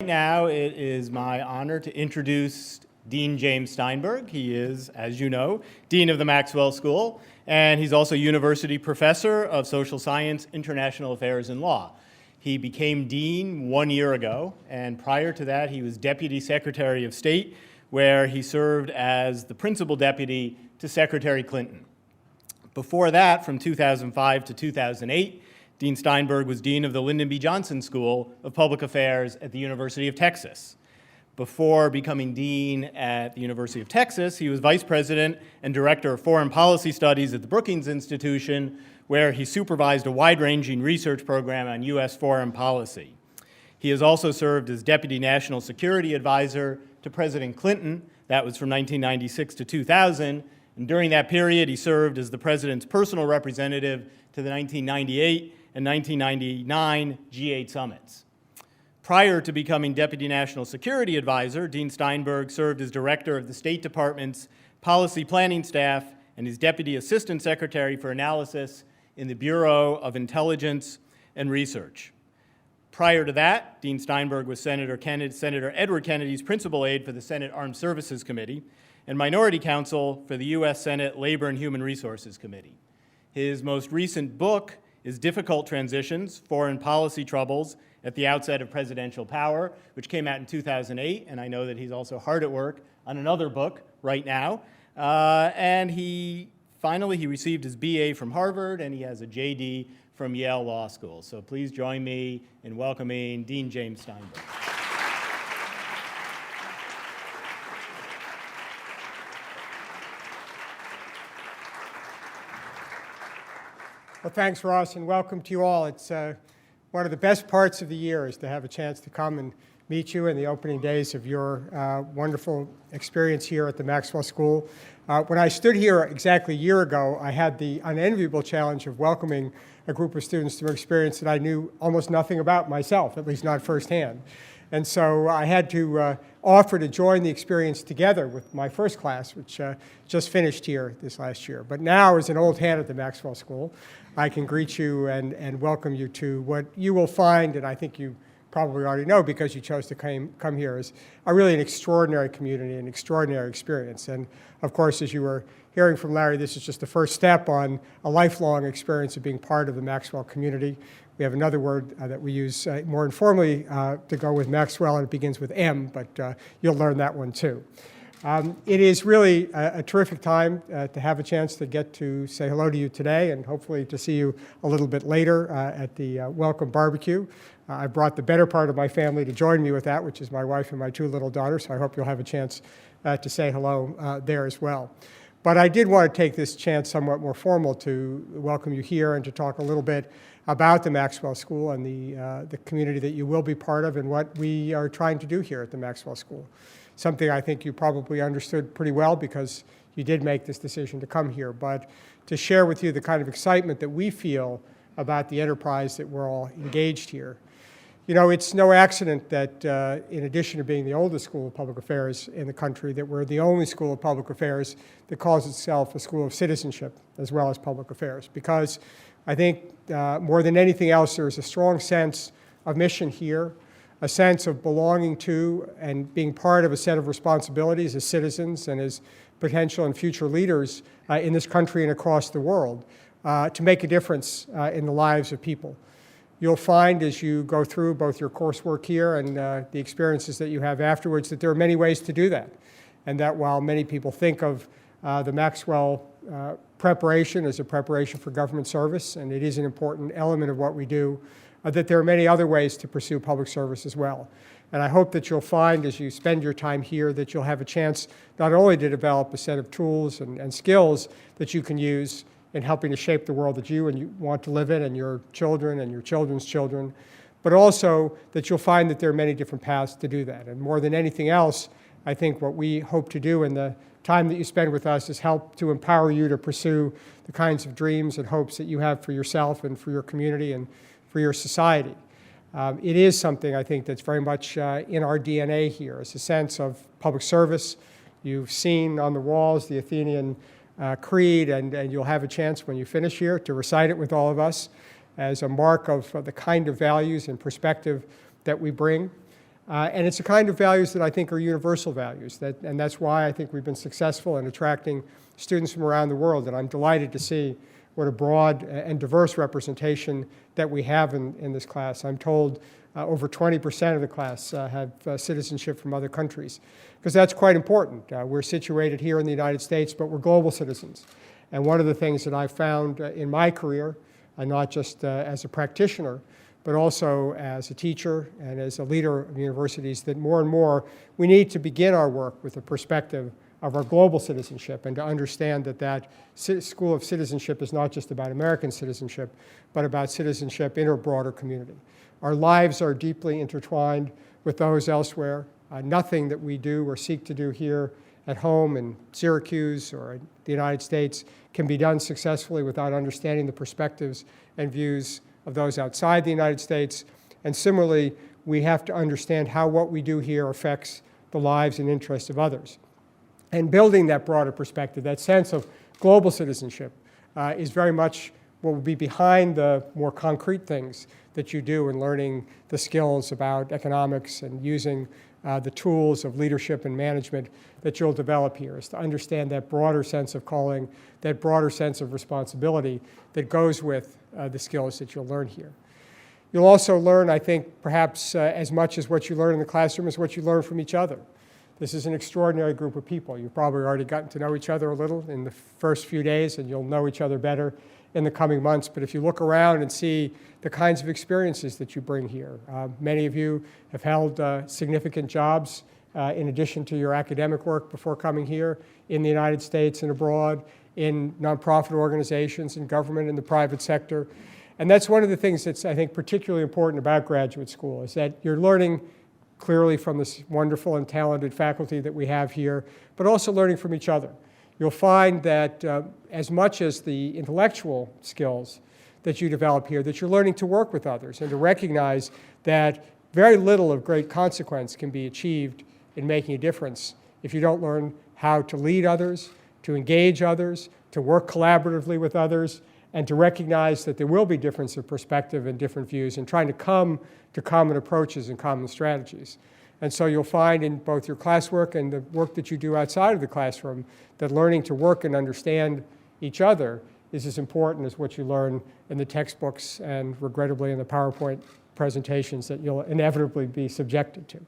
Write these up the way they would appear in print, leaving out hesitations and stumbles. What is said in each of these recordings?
now it is my honor to introduce Dean James Steinberg. He is, as you know, Dean of the Maxwell School, and he's also University Professor of Social Science, International Affairs, and Law. He became Dean 1 year ago, and prior to that, he was Deputy Secretary of State, where he served as the Principal Deputy to Secretary Clinton. Before that, from 2005 to 2008, Dean Steinberg was Dean of the Lyndon B. Johnson School of Public Affairs at the University of Texas. Before becoming Dean at the University of Texas, he was Vice President and Director of Foreign Policy Studies at the Brookings Institution, where he supervised a wide-ranging research program on U.S. foreign policy. He has also served as Deputy National Security Advisor to President Clinton. That was from 1996 to 2000. And during that period, he served as the President's personal representative to the 1998 and 1999 G8 summits. Prior to becoming Deputy National Security Advisor, Dean Steinberg served as Director of the State Department's Policy Planning Staff and as Deputy Assistant Secretary for Analysis in the Bureau of Intelligence and Research. Prior to that, Dean Steinberg was Senator Edward Kennedy's principal aide for the Senate Armed Services Committee and Minority Counsel for the U.S. Senate Labor and Human Resources Committee. His most recent book is Difficult Transitions, Foreign Policy Troubles at the Outset of Presidential Power, which came out in 2008, and I know that he's also hard at work on another book right now. And he received his BA from Harvard, and he has a JD from Yale Law School. So please join me in welcoming Dean James Steinberg. Well, thanks, Ross, and welcome to you all. It's one of the best parts of the year is to have a chance to come and meet you in the opening days of your wonderful experience here at the Maxwell School. When I stood here exactly a year ago, I had the unenviable challenge of welcoming a group of students to an experience that I knew almost nothing about myself, at least not firsthand. And so I had to offer to join the experience together with my first class, which just finished here this last year. But now, as an old hand at the Maxwell School, I can greet you and welcome you to what you will find, and I think you probably already know because you chose to come here, is really an extraordinary community, an extraordinary experience. And of course, as you were hearing from Larry, this is just the first step on a lifelong experience of being part of the Maxwell community. We have another word that we use more informally to go with Maxwell, and it begins with M, but you'll learn that one too. It is really a terrific time to have a chance to get to say hello to you today and hopefully to see you a little bit later at the Welcome Barbecue. I brought the better part of my family to join me with that, which is my wife and my two little daughters, so I hope you'll have a chance to say hello there as well. But I did want to take this chance somewhat more formal to welcome you here and to talk a little bit about the Maxwell School and the community that you will be part of and what we are trying to do here at the Maxwell School. Something I think you probably understood pretty well because you did make this decision to come here, but to share with you the kind of excitement that we feel about the enterprise that we're all engaged here. You know, it's no accident that in addition to being the oldest school of public affairs in the country, that we're the only school of public affairs that calls itself a school of citizenship as well as public affairs, because I think more than anything else, there is a strong sense of mission here, a sense of belonging to and being part of a set of responsibilities as citizens and as potential and future leaders in this country and across the world to make a difference in the lives of people. You'll find as you go through both your coursework here and the experiences that you have afterwards that there are many ways to do that. And that while many people think of the Maxwell preparation as a preparation for government service, and it is an important element of what we do, that there are many other ways to pursue public service as well. And I hope that you'll find as you spend your time here that you'll have a chance not only to develop a set of tools and skills that you can use in helping to shape the world that you want to live in and your children and your children's children, but also that you'll find that there are many different paths to do that. And more than anything else, I think what we hope to do in the time that you spend with us is help to empower you to pursue the kinds of dreams and hopes that you have for yourself and for your community and for your society. It is something I think that's very much in our DNA here. It's a sense of public service. You've seen on the walls the Athenian creed, and you'll have a chance when you finish here to recite it with all of us as a mark of the kind of values and perspective that we bring. And it's the kind of values that I think are universal values, and that's why I think we've been successful in attracting students from around the world, and I'm delighted to see what a broad and diverse representation that we have in this class. I'm told over 20% of the class have citizenship from other countries, because that's quite important. We're situated here in the United States, but we're global citizens. And one of the things that I've found in my career, and not just as a practitioner, but also as a teacher and as a leader of universities, that more and more we need to begin our work with the perspective of our global citizenship, and to understand that that school of citizenship is not just about American citizenship, but about citizenship in a broader community. Our lives are deeply intertwined with those elsewhere. Nothing that we do or seek to do here at home in Syracuse or in the United States can be done successfully without understanding the perspectives and views of those outside the United States. And similarly, we have to understand how what we do here affects the lives and interests of others. And building that broader perspective, that sense of global citizenship, is very much what will be behind the more concrete things that you do in learning the skills about economics and using the tools of leadership and management that you'll develop here, is to understand that broader sense of calling, that broader sense of responsibility that goes with the skills that you'll learn here. You'll also learn, I think, perhaps as much as what you learn in the classroom is what you learn from each other. This is an extraordinary group of people. You've probably already gotten to know each other a little in the first few days, and you'll know each other better in the coming months. But if you look around and see the kinds of experiences that you bring here, many of you have held significant jobs in addition to your academic work before coming here in the United States and abroad, in nonprofit organizations, in government, in the private sector. And that's one of the things that's, I think, particularly important about graduate school, is that you're learning clearly from this wonderful and talented faculty that we have here, but also learning from each other. You'll find that as much as the intellectual skills that you develop here, that you're learning to work with others and to recognize that very little of great consequence can be achieved in making a difference if you don't learn how to lead others, to engage others, to work collaboratively with others, and to recognize that there will be difference of perspective and different views, and trying to come to common approaches and common strategies. And so you'll find in both your classwork and the work that you do outside of the classroom that learning to work and understand each other is as important as what you learn in the textbooks and, regrettably, in the PowerPoint presentations that you'll inevitably be subjected to.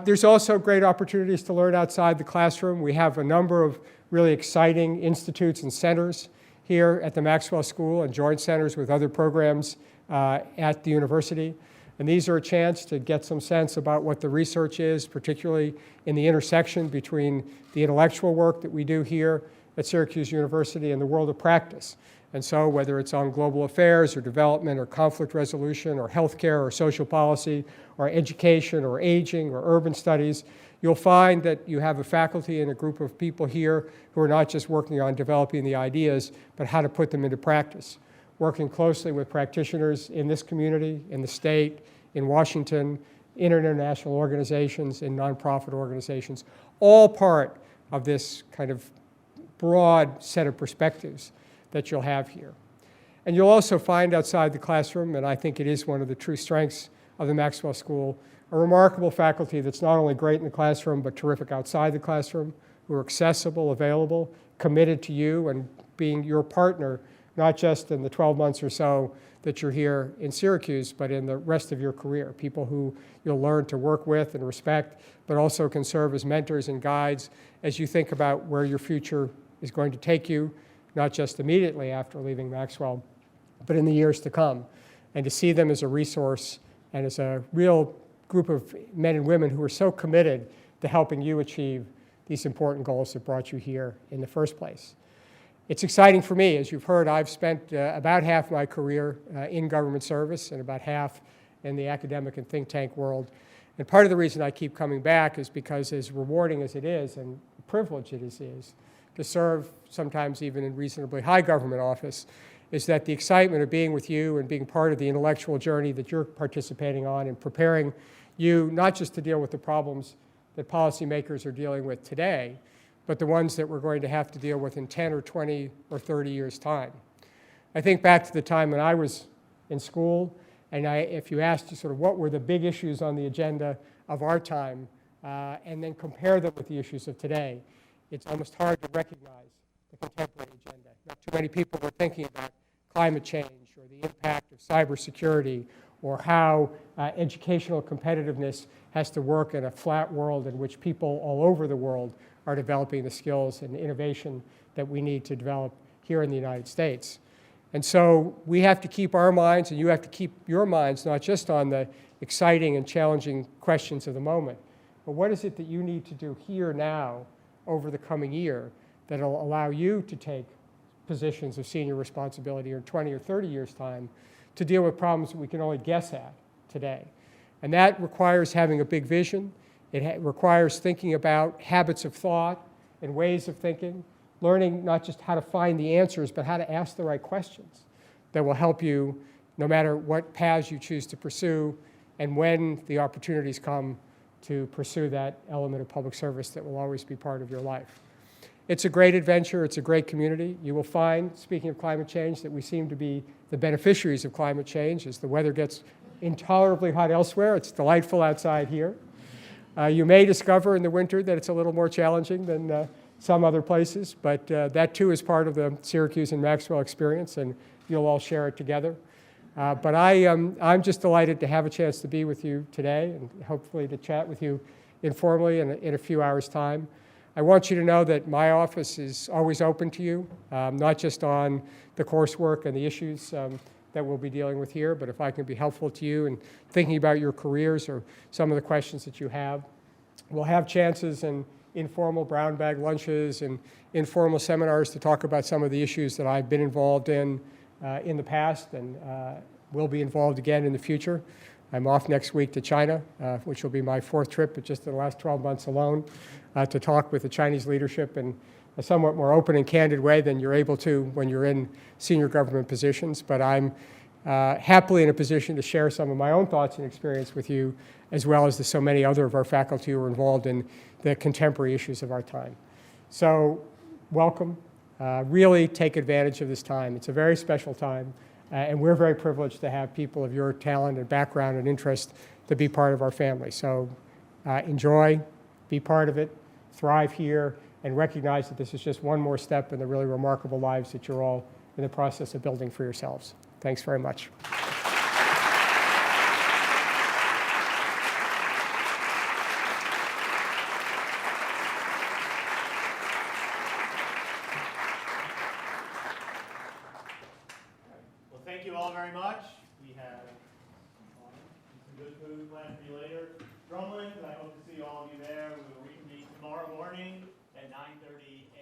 There's also great opportunities to learn outside the classroom. We have a number of really exciting institutes and centers here at the Maxwell School, and joint centers with other programs at the university. And these are a chance to get some sense about what the research is, particularly in the intersection between the intellectual work that we do here at Syracuse University and the world of practice. And so whether it's on global affairs or development or conflict resolution or healthcare or social policy or education or aging or urban studies, you'll find that you have a faculty and a group of people here who are not just working on developing the ideas, but how to put them into practice, working closely with practitioners in this community, in the state, in Washington, in international organizations, in nonprofit organizations, all part of this kind of broad set of perspectives that you'll have here. And you'll also find outside the classroom, and I think it is one of the true strengths of the Maxwell School, a remarkable faculty that's not only great in the classroom, but terrific outside the classroom, who are accessible, available, committed to you and being your partner, not just in the 12 months or so that you're here in Syracuse, but in the rest of your career. People who you'll learn to work with and respect, but also can serve as mentors and guides as you think about where your future is going to take you, not just immediately after leaving Maxwell, but in the years to come. And to see them as a resource and as a real group of men and women who are so committed to helping you achieve these important goals that brought you here in the first place. It's exciting for me. As you've heard, I've spent about half my career in government service and about half in the academic and think tank world. And part of the reason I keep coming back is because, as rewarding as it is and privileged it is to serve sometimes even in reasonably high government office, is that the excitement of being with you and being part of the intellectual journey that you're participating on and preparing you not just to deal with the problems that policymakers are dealing with today, but the ones that we're going to have to deal with in 10 or 20 or 30 years' time. I think back to the time when I was in school And if you asked sort of what were the big issues on the agenda of our time, and then compare them with the issues of today, it's almost hard to recognize the contemporary agenda. Not too many people were thinking about climate change or the impact of cybersecurity or how educational competitiveness has to work in a flat world in which people all over the world are developing the skills and innovation that we need to develop here in the United States. And so we have to keep our minds, and you have to keep your minds, not just on the exciting and challenging questions of the moment, but what is it that you need to do here now over the coming year that will allow you to take positions of senior responsibility in 20 or 30 years' time to deal with problems that we can only guess at today. And that requires having a big vision. It requires thinking about habits of thought and ways of thinking, learning not just how to find the answers, but how to ask the right questions that will help you no matter what paths you choose to pursue and when the opportunities come to pursue that element of public service that will always be part of your life. It's a great adventure. It's a great community. You will find, speaking of climate change, that we seem to be the beneficiaries of climate change. As the weather gets intolerably hot elsewhere, it's delightful outside here. You may discover in the winter that it's a little more challenging than some other places, but that too is part of the Syracuse and Maxwell experience, and you'll all share it together. But I'm just delighted to have a chance to be with you today and hopefully to chat with you informally in a few hours' time. I want you to know that my office is always open to you, not just on the coursework and the issues that we'll be dealing with here, but if I can be helpful to you in thinking about your careers or some of the questions that you have. We'll have chances and informal brown bag lunches and informal seminars to talk about some of the issues that I've been involved in the past and will be involved again in the future. I'm off next week to China, which will be my 4th trip, but just in the last 12 months alone, to talk with the Chinese leadership in a somewhat more open and candid way than you're able to when you're in senior government positions. But I'm happily in a position to share some of my own thoughts and experience with you, as well as so many other of our faculty who are involved in the contemporary issues of our time. So welcome. Really take advantage of this time. It's a very special time, and we're very privileged to have people of your talent and background and interest to be part of our family. So enjoy, be part of it, thrive here, and recognize that this is just one more step in the really remarkable lives that you're all in the process of building for yourselves. Thanks very much. Well, thank you all very much. We have some good food planned for you later. Drumlin, I hope to see all of you there. We will reconvene tomorrow morning at 9:30 a.m.